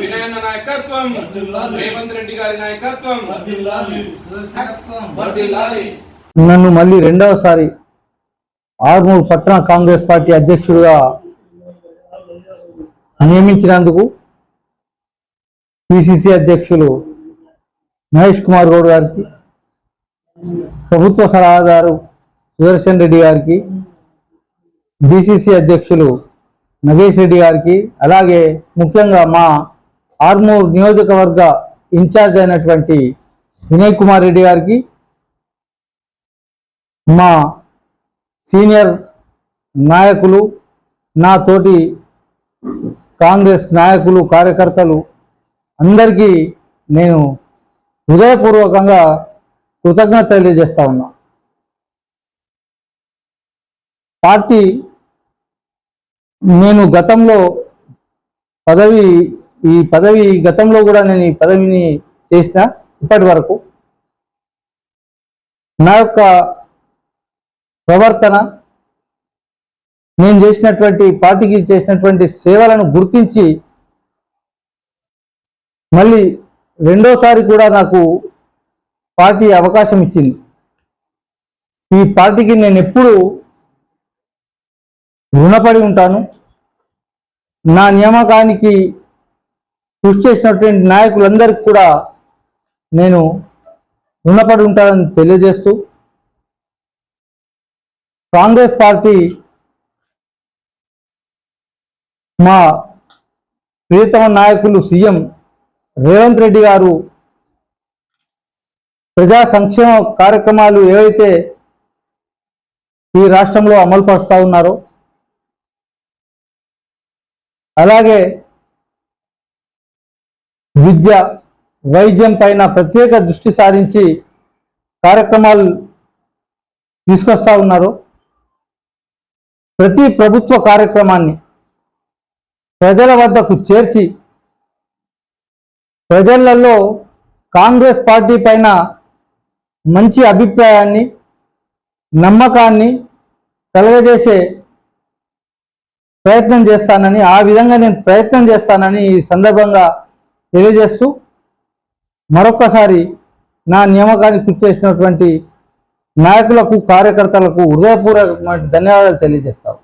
వినయన్న నాయకత్వం, రేవంత్ రెడ్డి గారి నాయకత్వం. నన్ను మళ్ళీ రెండవసారి ఆర్మూర్ పట్టణ కాంగ్రెస్ పార్టీ అధ్యక్షుడిగా నియమించినందుకు పిసిసి అధ్యక్షులు మహేష్ కుమార్ గౌడ్ గారికి, ప్రభుత్వ సలహాదారు సుదర్శన్ రెడ్డి గారికి, డిసిసి అధ్యక్షులు నగేష్ రెడ్డి గారికి, అలాగే ముఖ్యంగా మా ఆర్మూర్ నియోజకవర్గ ఇన్ఛార్జ్ అయినటువంటి వినయ్ కుమార్ రెడ్డి గారికి, మా సీనియర్ నాయకులు, నా తోటి కాంగ్రెస్ నాయకులు, కార్యకర్తలు అందరికీ నేను హృదయపూర్వకంగా కృతజ్ఞత తెలియజేస్తా ఉన్నా. పార్టీ నేను గతంలో గతంలో కూడా నేను ఈ పదవిని చేసిన ఇప్పటి వరకు నా యొక్క ప్రవర్తన, నేను చేసినటువంటి పార్టీకి చేసినటువంటి సేవలను గుర్తించి మళ్ళీ రెండోసారి కూడా నాకు పార్టీ అవకాశం ఇచ్చింది. ఈ పార్టీకి నేను ఎప్పుడు రుణపడి ఉంటాను. నా నియామకానికి కృషి చేసినటువంటి నాయకులందరికీ కూడా నేను రుణపడి ఉంటానని తెలియజేస్తూ, కాంగ్రెస్ పార్టీ మా ప్రియతమ నాయకులు సీఎం రేవంత్ రెడ్డి గారు ప్రజా సంక్షేమ కార్యక్రమాలు ఏవైతే ఈ రాష్ట్రంలో అమలు పరుస్తూ ఉన్నారో, అలాగే విద్య, వైద్యం పైన ప్రత్యేక దృష్టి సారించి కార్యక్రమాలు తీసుకొస్తా ఉన్నారు. ప్రతి ప్రభుత్వ కార్యక్రమాన్ని ప్రజల వద్దకు చేర్చి ప్రజలలో కాంగ్రెస్ పార్టీ పైన మంచి అభిప్రాయాన్ని, నమ్మకాన్ని కలుగజేసే ప్రయత్నం చేస్తానని, ఆ విధంగా నేను ప్రయత్నం చేస్తానని ఈ సందర్భంగా తెలియజేస్తూ, మరొక్కసారి నా నియామకానికి కృషి చేసినటువంటి నాయకులకు, కార్యకర్తలకు హృదయపూర్వకమైన ధన్యవాదాలు తెలియజేస్తాను.